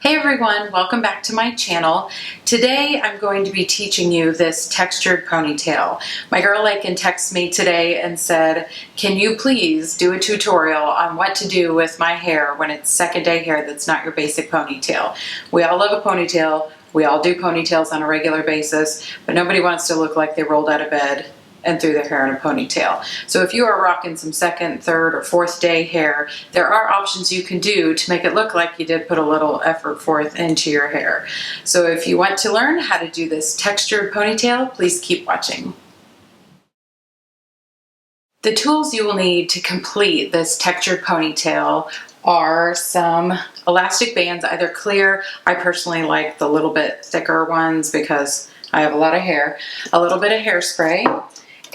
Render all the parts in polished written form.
Hey everyone, welcome back to my channel. Today I'm going to be teaching you this textured ponytail. My girl Lakin texted me today and said, can you please do a tutorial on what to do with my hair when it's second day hair that's not your basic ponytail. We all love a ponytail, we all do ponytails on a regular basis, but nobody wants to look like they rolled out of bed and threw their hair in a ponytail. So if you are rocking some second, third, or fourth day hair, there are options you can do to make it look like you did put a little effort forth into your hair. So if you want to learn how to do this textured ponytail, please keep watching. The tools you will need to complete this textured ponytail are some elastic bands, either clear. I personally like the little bit thicker ones because I have a lot of hair. A little bit of hairspray,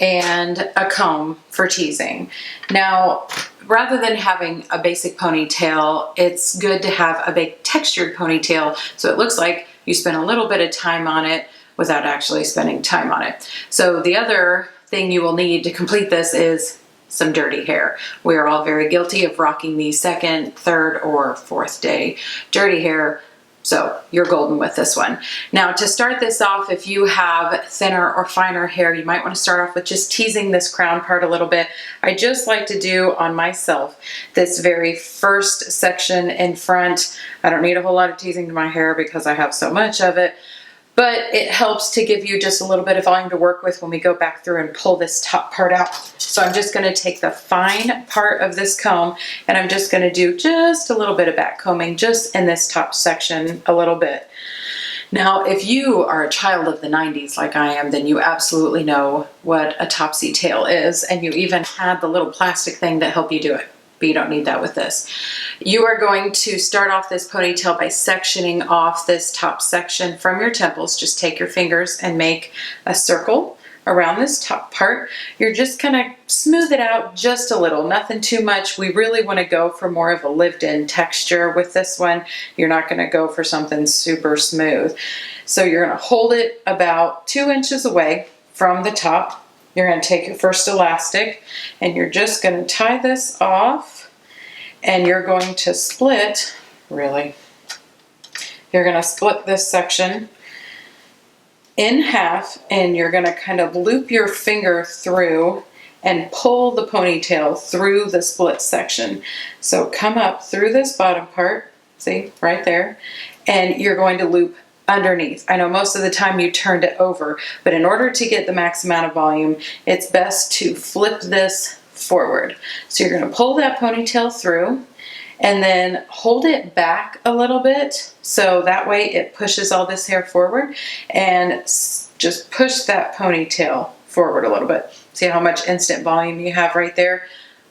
and a comb for teasing. Now, rather than having a basic ponytail, it's good to have a big textured ponytail so it looks like you spent a little bit of time on it without actually spending time on it. So the other thing you will need to complete this is some dirty hair. We are all very guilty of rocking the second, third, or fourth day dirty hair. So you're golden with this one. Now to start this off, if you have thinner or finer hair, you might want to start off with just teasing this crown part a little bit. I just like to do on myself this very first section in front. I don't need a whole lot of teasing to my hair because I have so much of it, but it helps to give you just a little bit of volume to work with when we go back through and pull this top part out. So I'm just going to take the fine part of this comb and I'm just going to do just a little bit of back combing just in this top section a little bit. Now, if you are a child of the 90s like I am, then you absolutely know what a topsy tail is, and you even had the little plastic thing to help you do it. But you don't need that with this. You are going to start off this ponytail by sectioning off this top section from your temples. Just take your fingers and make a circle around this top part. You're just gonna smooth it out just a little, nothing too much. We really want to go for more of a lived-in texture with this one. You're not gonna go for something super smooth. So you're gonna hold it about 2 inches away from the top. You're going to take your first elastic and you're just going to tie this off, and you're going to split, you're going to split this section in half, and you're going to kind of loop your finger through and pull the ponytail through the split section. So come up through this bottom part, see right there, and you're going to loop underneath. I know most of the time you turned it over, but in order to get the max amount of volume, it's best to flip this forward. So you're going to pull that ponytail through and then hold it back a little bit so that way it pushes all this hair forward, and just push that ponytail forward a little bit. See how much instant volume you have right there?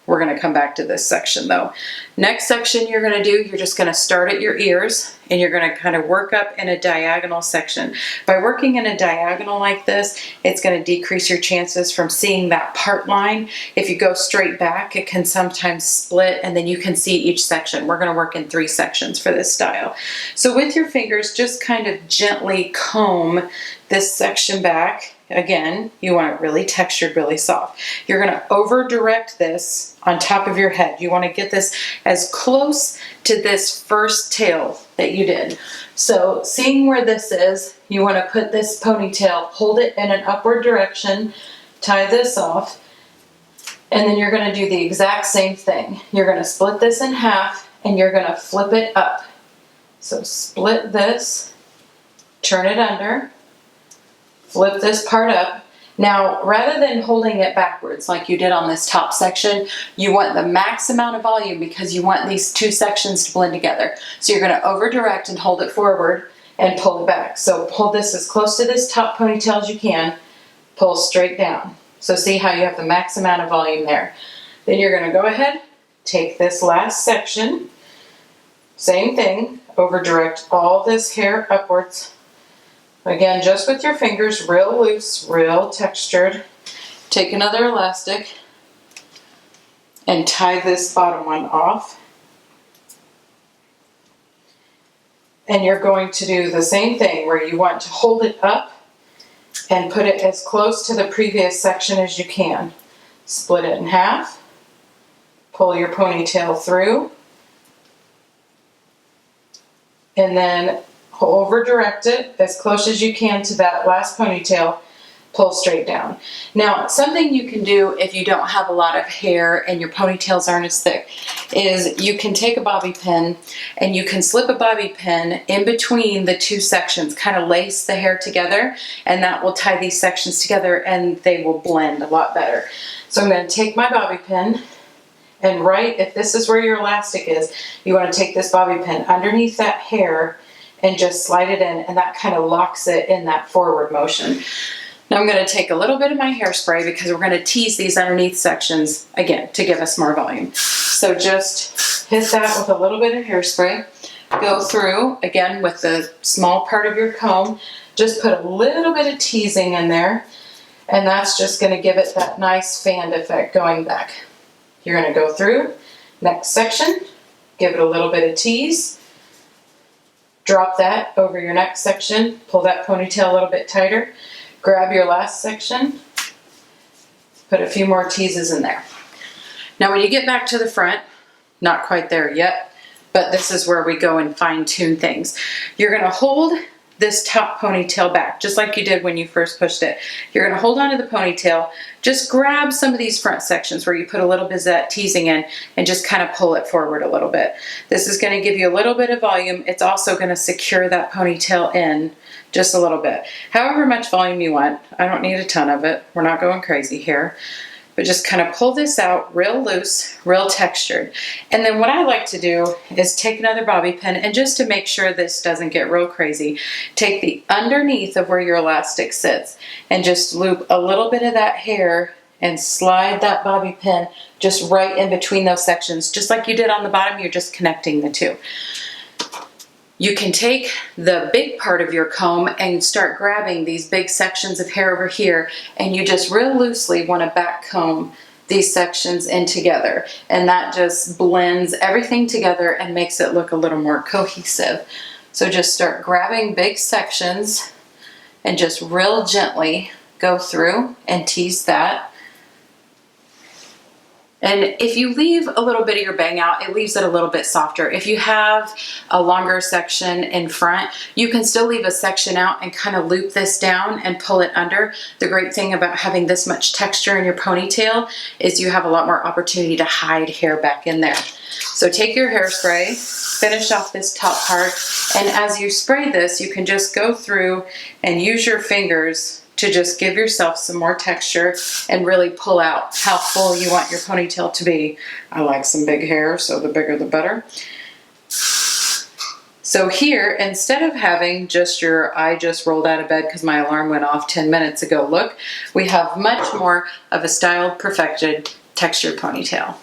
We're going to come back to this section though. Next section you're going to do, you're just going to start at your ears and you're going to kind of work up in a diagonal section. By working in a diagonal like this, it's going to decrease your chances from seeing that part line. If you go straight back, it can sometimes split and then you can see each section. We're going to work in 3 sections for this style. So with your fingers, just kind of gently comb this section back. Again, you want it really textured, really soft. You're going to over direct this on top of your head. You want to get this as close to this first tail that you did. So seeing where this is, you want to put this ponytail, hold it in an upward direction, tie this off, and then you're going to do the exact same thing. You're going to split this in half and you're going to flip it up. So split this, turn it under, flip this part up. Now, rather than holding it backwards like you did on this top section, you want the max amount of volume because you want these 2 sections to blend together. So you're going to over direct and hold it forward and pull it back. So pull this as close to this top ponytail as you can, pull straight down. So see how you have the max amount of volume there. Then you're going to go ahead, take this last section, same thing, over direct all this hair upwards. Again, just with your fingers, real loose, real textured. Take another elastic and tie this bottom one off. And you're going to do the same thing where you want to hold it up and put it as close to the previous section as you can. Split it in half, pull your ponytail through, and then over direct it as close as you can to that last ponytail, pull straight down. Now, something you can do if you don't have a lot of hair and your ponytails aren't as thick is you can take a bobby pin and you can slip a bobby pin in between the two sections, kind of lace the hair together, and that will tie these sections together and they will blend a lot better. So I'm going to take my bobby pin, and right, if this is where your elastic is, you want to take this bobby pin underneath that hair and just slide it in, and that kind of locks it in that forward motion. Now I'm going to take a little bit of my hairspray because we're going to tease these underneath sections again to give us more volume. So just hit that with a little bit of hairspray. Go through again with the small part of your comb. Just put a little bit of teasing in there, and that's just going to give it that nice fan effect going back. You're going to go through next section, give it a little bit of tease, drop that over your next section, pull that ponytail a little bit tighter. Grab your last section, put a few more teases in there. Now when you get back to the front, not quite there yet, but this is where we go and fine tune things. You're gonna hold this top ponytail back, just like you did when you first pushed it. You're gonna hold onto the ponytail, just grab some of these front sections where you put a little bit of that teasing in and just kind of pull it forward a little bit. This is gonna give you a little bit of volume. It's also gonna secure that ponytail in just a little bit. However much volume you want. I don't need a ton of it. We're not going crazy here. But just kind of pull this out real loose, real textured. And then what I like to do is take another bobby pin, and just to make sure this doesn't get real crazy, take the underneath of where your elastic sits and just loop a little bit of that hair and slide that bobby pin just right in between those sections. Just like you did on the bottom, you're just connecting the two. You can take the big part of your comb and start grabbing these big sections of hair over here, and you just real loosely want to back comb these sections in together, and that just blends everything together and makes it look a little more cohesive. So just start grabbing big sections and just real gently go through and tease that. And if you leave a little bit of your bang out, it leaves it a little bit softer. If you have a longer section in front, you can still leave a section out and kind of loop this down and pull it under. The great thing about having this much texture in your ponytail is you have a lot more opportunity to hide hair back in there. So take your hairspray, finish off this top part, and as you spray this, you can just go through and use your fingers to just give yourself some more texture and really pull out how full you want your ponytail to be. I like some big hair, so the bigger the better. So here, instead of having just your I just rolled out of bed because my alarm went off 10 minutes ago look, we have much more of a styled, perfected, textured ponytail.